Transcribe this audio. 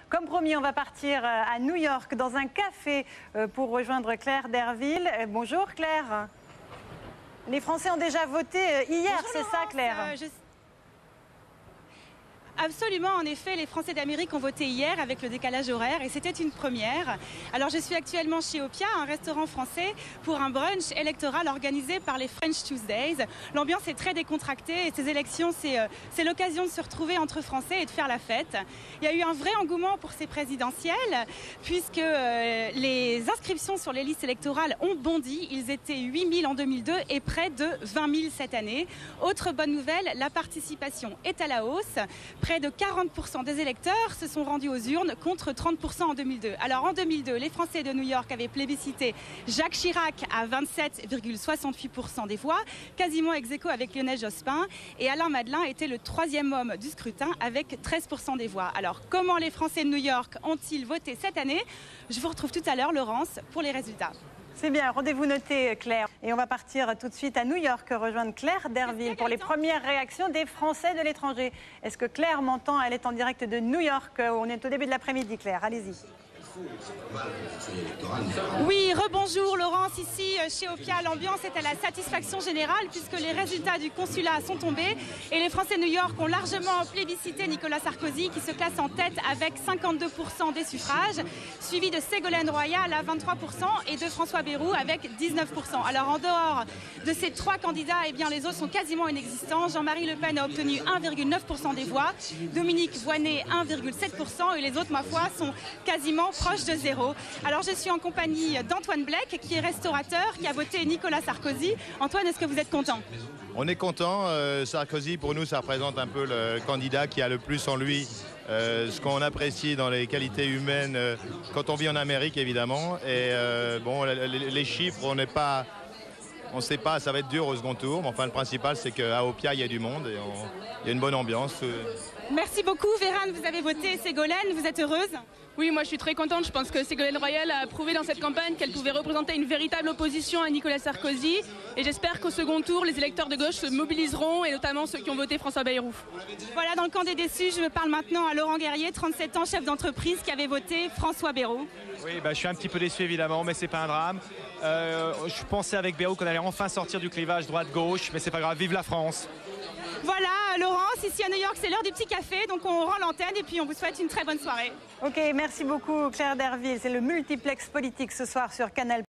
Comme promis, on va partir à New York dans un café pour rejoindre Claire Derville. Bonjour Claire. Les Français ont déjà voté hier, c'est ça Claire? Absolument, en effet, les Français d'Amérique ont voté hier avec le décalage horaire et c'était une première. Alors je suis actuellement chez Opia, un restaurant français, pour un brunch électoral organisé par les French Tuesdays. L'ambiance est très décontractée et ces élections, c'est l'occasion de se retrouver entre Français et de faire la fête. Il y a eu un vrai engouement pour ces présidentielles puisque les inscriptions sur les listes électorales ont bondi. Ils étaient 8 000 en 2002 et près de 20 000 cette année. Autre bonne nouvelle, la participation est à la hausse. Près de 40% des électeurs se sont rendus aux urnes contre 30% en 2002. Alors en 2002, les Français de New York avaient plébiscité Jacques Chirac à 27,68% des voix, quasiment ex aequo avec Lionel Jospin. Et Alain Madelin était le troisième homme du scrutin avec 13% des voix. Alors comment les Français de New York ont-ils voté cette année? Je vous retrouve tout à l'heure, Laurence, pour les résultats. C'est bien, rendez-vous noté Claire. Et on va partir tout de suite à New York rejoindre Claire Derville pour les premières réactions des Français de l'étranger. Est-ce que Claire m'entend? Elle est en direct de New York. On est au début de l'après-midi, Claire. Allez-y. Oui, rebonjour Laurence, ici chez Opia, l'ambiance est à la satisfaction générale puisque les résultats du consulat sont tombés et les Français de New York ont largement plébiscité Nicolas Sarkozy qui se classe en tête avec 52% des suffrages, suivi de Ségolène Royal à 23% et de François Bayrou avec 19%. Alors en dehors de ces trois candidats, eh bien, les autres sont quasiment inexistants. Jean-Marie Le Pen a obtenu 1,9% des voix, Dominique Voynet 1,7% et les autres, ma foi, sont quasiment proche de zéro. Alors je suis en compagnie d'Antoine Blec qui est restaurateur, qui a voté Nicolas Sarkozy. Antoine, est-ce que vous êtes content? On est content. Sarkozy, pour nous, ça représente un peu le candidat qui a le plus en lui ce qu'on apprécie dans les qualités humaines quand on vit en Amérique, évidemment. Et bon, les chiffres, on ne sait pas, ça va être dur au second tour. Mais enfin, le principal, c'est qu'à Opia, il y a du monde et il y a une bonne ambiance. Merci beaucoup. Vérane, vous avez voté Ségolène, vous êtes heureuse? Oui, moi je suis très contente. Je pense que Ségolène Royal a prouvé dans cette campagne qu'elle pouvait représenter une véritable opposition à Nicolas Sarkozy. Et j'espère qu'au second tour, les électeurs de gauche se mobiliseront, et notamment ceux qui ont voté François Bayrou. Voilà, dans le camp des déçus, je parle maintenant à Laurent Guerrier, 37 ans, chef d'entreprise, qui avait voté François Bayrou. Oui, je suis un petit peu déçu évidemment, mais c'est pas un drame. Je pensais avec Bayrou qu'on allait enfin sortir du clivage droite-gauche, mais c'est pas grave, vive la France. Voilà, Laurence, ici à New York, c'est l'heure du petit café, donc on rend l'antenne et puis on vous souhaite une très bonne soirée. Ok, merci beaucoup Claire Derville. C'est le multiplex politique ce soir sur Canal+.